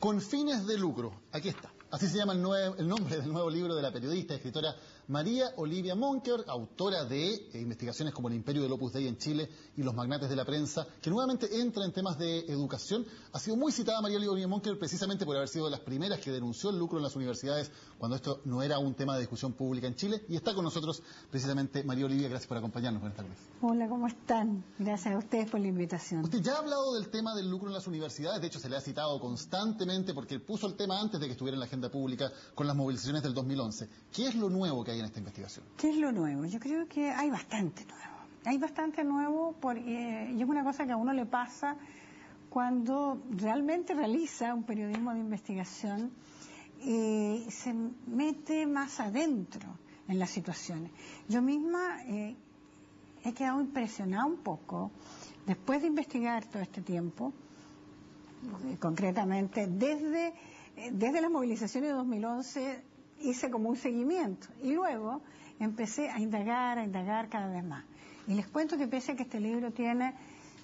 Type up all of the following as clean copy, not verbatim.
Con fines de lucro. Aquí está. Así se llama el nombre del nuevo libro de la periodista y escritora María Olivia Monker, autora de investigaciones como El imperio del Opus Dei en Chile y Los magnates de la prensa, que nuevamente entra en temas de educación. Ha sido muy citada María Olivia Monker precisamente por haber sido de las primeras que denunció el lucro en las universidades cuando esto no era un tema de discusión pública en Chile. Y está con nosotros precisamente María Olivia. Gracias por acompañarnos. Buenas tardes. Hola, ¿cómo están? Gracias a ustedes por la invitación. Usted ya ha hablado del tema del lucro en las universidades, de hecho se le ha citado constantemente porque puso el tema antes de que estuviera en la agenda pública con las movilizaciones del 2011. ¿Qué es lo nuevo que hay en esta investigación? ¿Qué es lo nuevo? Yo creo que hay bastante nuevo. Hay bastante nuevo porque es una cosa que a uno le pasa cuando realmente realiza un periodismo de investigación y se mete más adentro en las situaciones. Yo misma he quedado impresionada un poco después de investigar todo este tiempo, concretamente desde las movilizaciones de 2011 hice como un seguimiento y luego empecé a indagar cada vez más. Y les cuento que pese a que este libro tiene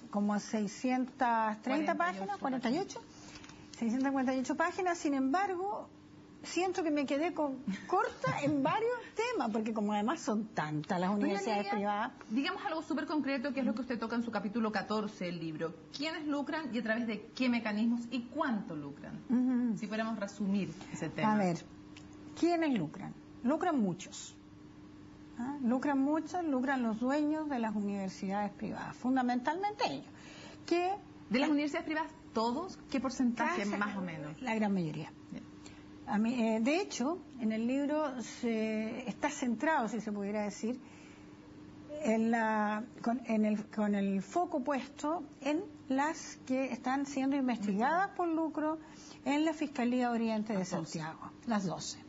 como 630 páginas, 648 páginas, sin embargo, siento que me quedé corta en varios temas, porque como además son tantas las universidades privadas. Digamos algo súper concreto, que es lo que usted toca en su capítulo 14 del libro. ¿Quiénes lucran y a través de qué mecanismos y cuánto lucran? Si fuéramos resumir ese tema. A ver, ¿quiénes lucran? Lucran muchos. Lucran muchos, lucran los dueños de las universidades privadas, fundamentalmente ellos. ¿De las universidades privadas todos? ¿Qué porcentaje más o menos? La gran mayoría. De hecho, en el libro está centrado, si se pudiera decir, con el foco puesto en las que están siendo investigadas por lucro en la Fiscalía Oriente de Santiago, las 12.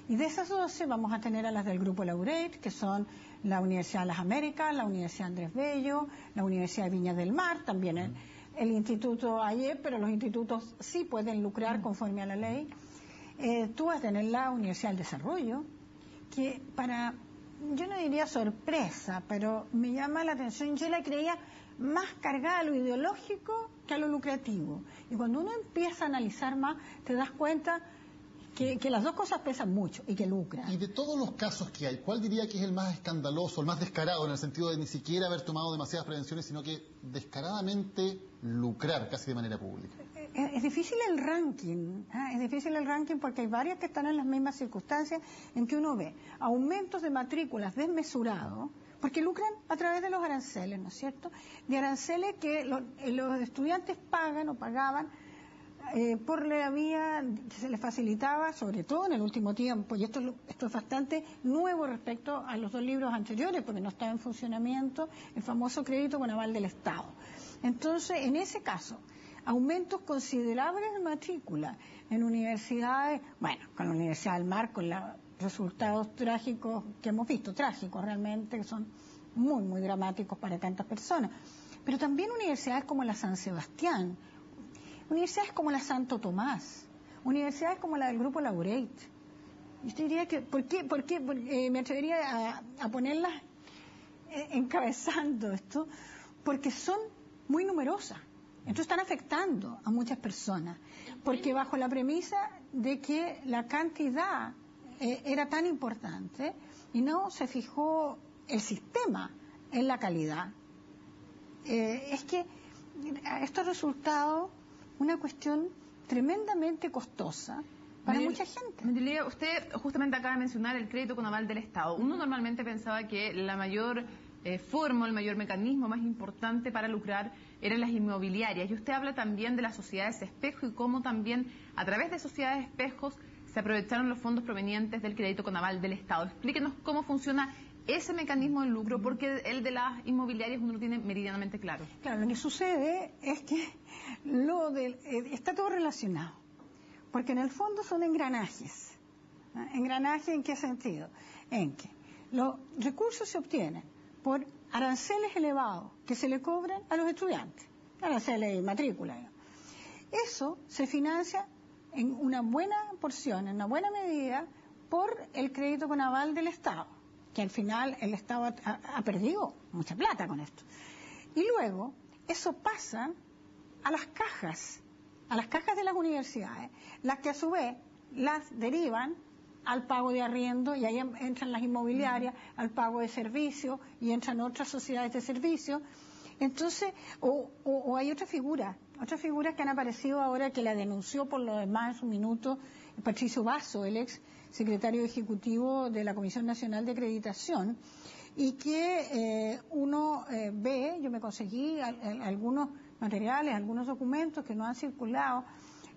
Y de esas 12 vamos a tener a las del Grupo Laureate, que son la Universidad de las Américas, la Universidad Andrés Bello, la Universidad de Viña del Mar, también el Instituto AYE, pero los institutos sí pueden lucrar conforme a la ley. Tú vas a tener la Universidad del Desarrollo, que yo no diría sorpresa, pero me llama la atención, yo la creía más cargada a lo ideológico que a lo lucrativo. Y cuando uno empieza a analizar más, te das cuenta que las dos cosas pesan mucho y que lucran. Y de todos los casos que hay, ¿cuál diría que es el más escandaloso, el más descarado, en el sentido de ni siquiera haber tomado demasiadas prevenciones, sino que descaradamente lucrar casi de manera pública? Es difícil el ranking, es difícil el ranking porque hay varias que están en las mismas circunstancias en que uno ve aumentos de matrículas desmesurados, porque lucran a través de los aranceles, ¿no es cierto? De aranceles que los estudiantes pagan o pagaban por la vía que se les facilitaba, sobre todo en el último tiempo, y esto es bastante nuevo respecto a los dos libros anteriores, porque no estaba en funcionamiento el famoso crédito con aval del Estado. Entonces, en ese caso, aumentos considerables de matrícula en universidades, bueno, con la Universidad del Mar, con los resultados trágicos que hemos visto, trágicos realmente, que son muy, muy dramáticos para tantas personas, pero también universidades como la San Sebastián, universidades como la Santo Tomás, universidades como la del Grupo Laureate. Yo diría que, ¿por qué me atrevería a ponerlas encabezando esto? Porque son muy numerosas. Entonces están afectando a muchas personas. Porque bajo la premisa de que la cantidad era tan importante y no se fijó el sistema en la calidad, es que esto ha resultado una cuestión tremendamente costosa para mucha gente. Usted justamente acaba de mencionar el crédito con aval del Estado. Uno normalmente pensaba que la mayor forma, el mayor mecanismo más importante para lucrar eran las inmobiliarias. Y usted habla también de las sociedades espejo y cómo también a través de sociedades espejos se aprovecharon los fondos provenientes del crédito con aval del Estado. Explíquenos cómo funciona ese mecanismo de lucro, porque el de las inmobiliarias uno lo tiene meridianamente claro. Claro, lo que sucede es que está todo relacionado, porque en el fondo son engranajes. ¿Engranaje en qué sentido? En que los recursos se obtienen por aranceles elevados que se le cobran a los estudiantes, aranceles y matrícula. Eso se financia en una buena porción, en una buena medida, por el crédito con aval del Estado, que al final el Estado ha perdido mucha plata con esto. Y luego, eso pasa a las cajas a las cajas de las universidades, las que a su vez las derivan al pago de arriendo, y ahí entran las inmobiliarias, al pago de servicios, y entran otras sociedades de servicios. Entonces, o hay otras figuras que han aparecido ahora, que la denunció por lo demás en su minuto Patricio Basso, el ex secretario ejecutivo de la Comisión Nacional de Acreditación, y que uno ve, yo me conseguí algunos materiales, algunos documentos que no han circulado,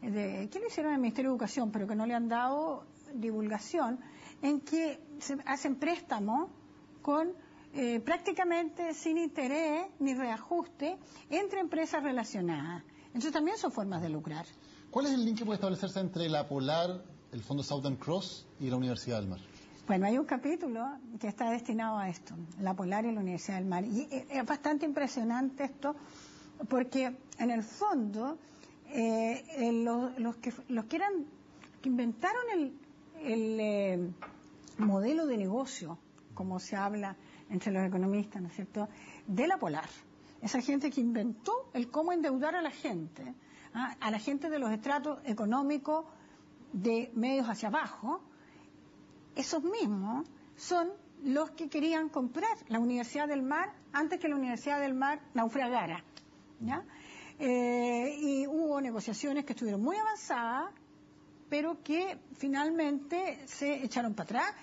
que lo hicieron en el Ministerio de Educación, pero que no le han dado divulgación, en que se hacen préstamos con prácticamente sin interés ni reajuste entre empresas relacionadas. Entonces también son formas de lucrar. ¿Cuál es el link que puede establecerse entre la Polar, el Fondo Southern Cross y la Universidad del Mar? Bueno, hay un capítulo que está destinado a esto, la Polar y la Universidad del Mar. Y es bastante impresionante esto, porque en el fondo los que inventaron el modelo de negocio, como se habla entre los economistas, ¿no es cierto?, de la Polar. Esa gente que inventó el cómo endeudar a la gente de los estratos económicos de medios hacia abajo, esos mismos son los que querían comprar la Universidad del Mar antes que la Universidad del Mar naufragara, ¿ya? Y hubo negociaciones que estuvieron muy avanzadas, pero que finalmente se echaron para atrás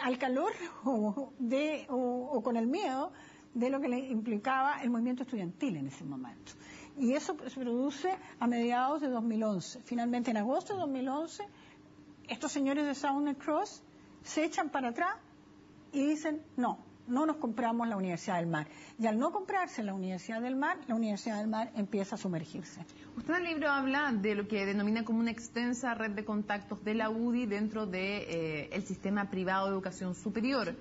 al calor o con el miedo de lo que le implicaba el movimiento estudiantil en ese momento. Y eso se produce a mediados de 2011. Finalmente, en agosto de 2011, estos señores de Southern Cross se echan para atrás y dicen, no nos compramos la Universidad del Mar. Y al no comprarse la Universidad del Mar empieza a sumergirse. Usted en el libro habla de lo que denomina como una extensa red de contactos de la UDI dentro del sistema privado de educación superior.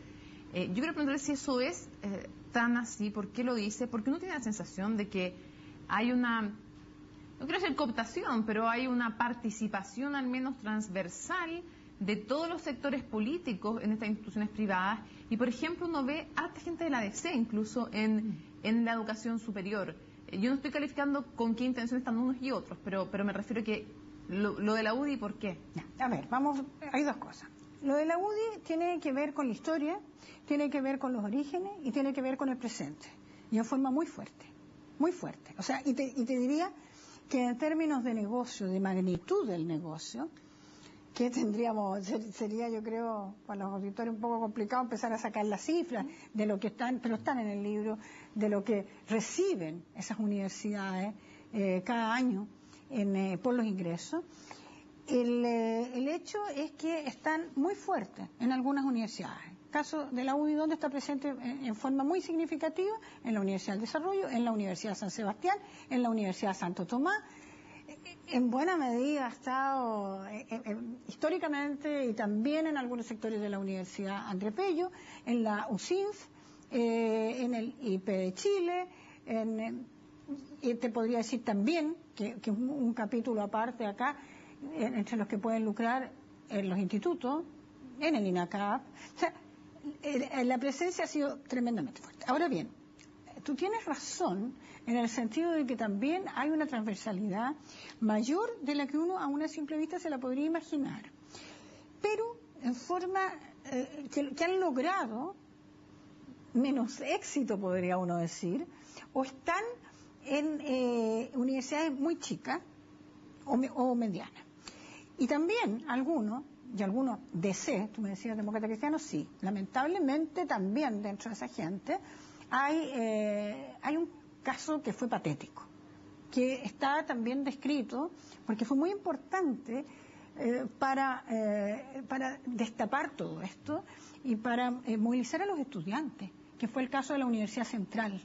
Yo quiero preguntarle si eso es tan así, ¿por qué lo dice? Porque uno tiene la sensación de que hay una, no quiero decir cooptación, pero hay una participación al menos transversal de todos los sectores políticos en estas instituciones privadas, y por ejemplo uno ve harta gente de la DC incluso en la educación superior. Yo no estoy calificando con qué intención están unos y otros, pero me refiero a que lo de la UDI, ¿por qué? A ver, hay dos cosas. Lo de la UDI tiene que ver con la historia, tiene que ver con los orígenes y tiene que ver con el presente, y en forma muy fuerte, muy fuerte. O sea, y te diría que en términos de negocio, de magnitud del negocio, que sería yo creo para los auditores un poco complicado empezar a sacar las cifras de lo que pero están en el libro, de lo que reciben esas universidades cada año por los ingresos. El hecho es que están muy fuertes en algunas universidades. El caso de la UDI, donde está presente en forma muy significativa, en la Universidad del Desarrollo, en la Universidad San Sebastián, en la Universidad Santo Tomás. En buena medida ha estado históricamente y también en algunos sectores de la Universidad André Pello, en la UCINF, en el IP de Chile, y te podría decir también que un capítulo aparte acá, entre los que pueden lucrar en los institutos, en el INACAP. O sea, la presencia ha sido tremendamente fuerte. Ahora bien, tú tienes razón en el sentido de que también hay una transversalidad mayor de la que uno a una simple vista se la podría imaginar, pero en forma que han logrado menos éxito, podría uno decir, o están en universidades muy chicas o medianas. Y también algunos DC, tú me decías demócrata cristiano, sí, lamentablemente también dentro de esa gente hay un caso que fue patético, que está también descrito, porque fue muy importante para destapar todo esto y para movilizar a los estudiantes, que fue el caso de la Universidad Central,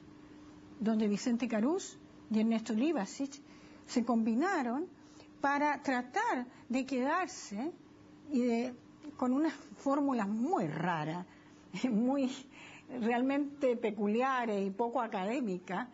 donde Vicente Carús y Ernesto Libasic se combinaron para tratar de quedarse con unas fórmulas muy raras, muy realmente peculiares y poco académicas,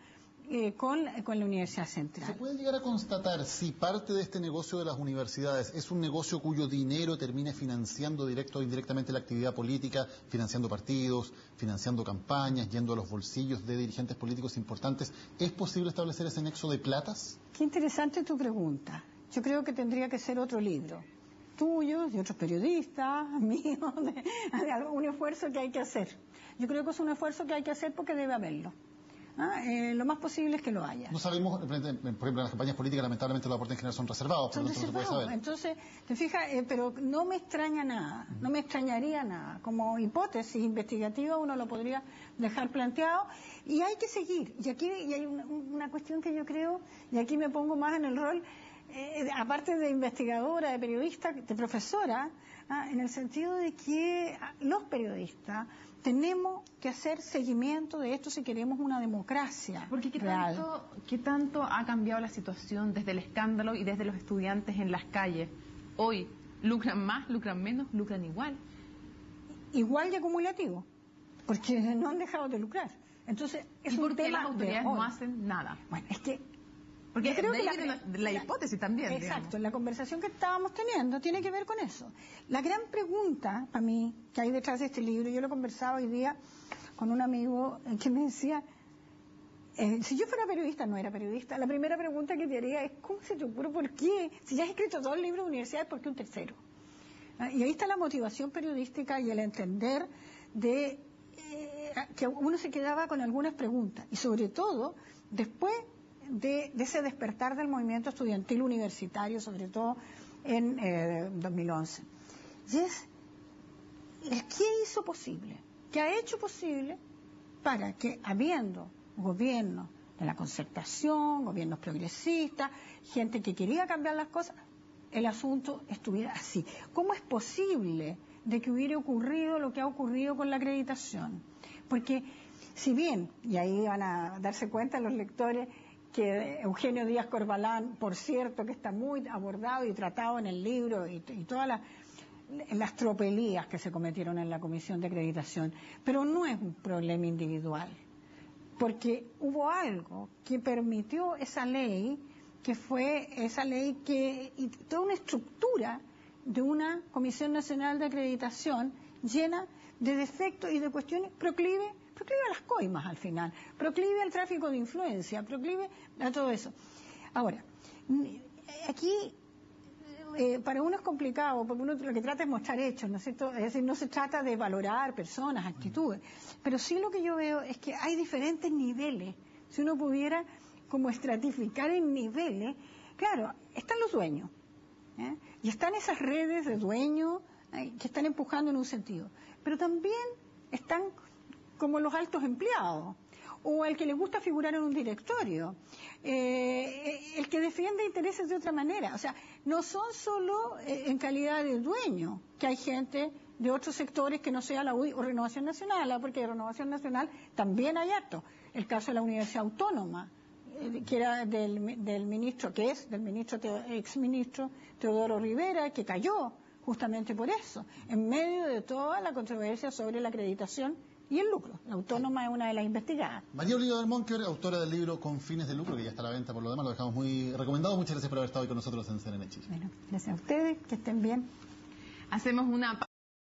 con la Universidad Central. ¿Se puede llegar a constatar si parte de este negocio de las universidades es un negocio cuyo dinero termine financiando directo o indirectamente la actividad política, financiando partidos, financiando campañas, yendo a los bolsillos de dirigentes políticos importantes? ¿Es posible establecer ese nexo de platas? Qué interesante tu pregunta. Yo creo que tendría que ser otro libro, tuyo, de otros periodistas, mío, de un esfuerzo que hay que hacer. Yo creo que es un esfuerzo que hay que hacer porque debe haberlo. Lo más posible es que lo haya. No sabemos, por ejemplo, en las campañas políticas lamentablemente los aportes en general son reservados, por lo tanto no se puede saber. Entonces, te fijas, pero no me extraña nada, no me extrañaría nada. Como hipótesis investigativa uno lo podría dejar planteado y hay que seguir. Y aquí hay una cuestión que yo creo, y aquí me pongo más en el rol, aparte de investigadora, de periodista, de profesora, en el sentido de que los periodistas tenemos que hacer seguimiento de esto si queremos una democracia. Porque ¿qué tanto ha cambiado la situación desde el escándalo y desde los estudiantes en las calles? Hoy, ¿lucran más, lucran menos, lucran igual? Igual y acumulativo, porque no han dejado de lucrar. Entonces, es un tema las autoridades no hacen nada? Bueno, es que... Porque creo que la hipótesis también. Exacto, digamos. la conversación que estábamos teniendo tiene que ver con eso. La gran pregunta para mí que hay detrás de este libro, yo lo conversaba hoy día con un amigo que me decía, si yo fuera periodista, no era periodista, la primera pregunta que te haría es, ¿cómo se te ocurre? ¿Por qué? Si ya has escrito dos libros de universidad, ¿por qué un tercero? Y ahí está la motivación periodística y el entender de que uno se quedaba con algunas preguntas y sobre todo después de ese despertar del movimiento estudiantil universitario, sobre todo en 2011. Y es ¿qué hizo posible? ¿Qué ha hecho posible para que, habiendo gobiernos de la concertación, gobiernos progresistas, gente que quería cambiar las cosas, el asunto estuviera así? ¿Cómo es posible de que hubiera ocurrido lo que ha ocurrido con la acreditación? Porque si bien, y ahí van a darse cuenta los lectores, que Eugenio Díaz Corbalán, por cierto, que está muy abordado y tratado en el libro y todas las tropelías que se cometieron en la Comisión de Acreditación, pero no es un problema individual, porque hubo algo que permitió esa ley, que fue esa ley y toda una estructura de una Comisión Nacional de Acreditación llena de defectos y de cuestiones proclive a las coimas al final, proclive al tráfico de influencia, proclive a todo eso. Ahora, aquí para uno es complicado, porque uno lo que trata es mostrar hechos, ¿no es cierto? Es decir, no se trata de valorar personas, actitudes, pero sí lo que yo veo es que hay diferentes niveles. Si uno pudiera como estratificar en niveles, claro, están los dueños, y están esas redes de dueños que están empujando en un sentido, pero también están como los altos empleados, o el que le gusta figurar en un directorio, el que defiende intereses de otra manera. O sea, no son solo en calidad de dueño, que hay gente de otros sectores que no sea la UDI o Renovación Nacional, porque de Renovación Nacional también hay harto. El caso de la Universidad Autónoma, que era del ministro, exministro Teodoro Rivera, que cayó justamente por eso, en medio de toda la controversia sobre la acreditación y el lucro. La Autónoma es una de las investigadas. María Olivia Monker, autora del libro Con fines de lucro, que ya está a la venta por lo demás, lo dejamos muy recomendado. Muchas gracias por haber estado hoy con nosotros en CNN Chile. Bueno, gracias a ustedes, que estén bien. Hacemos una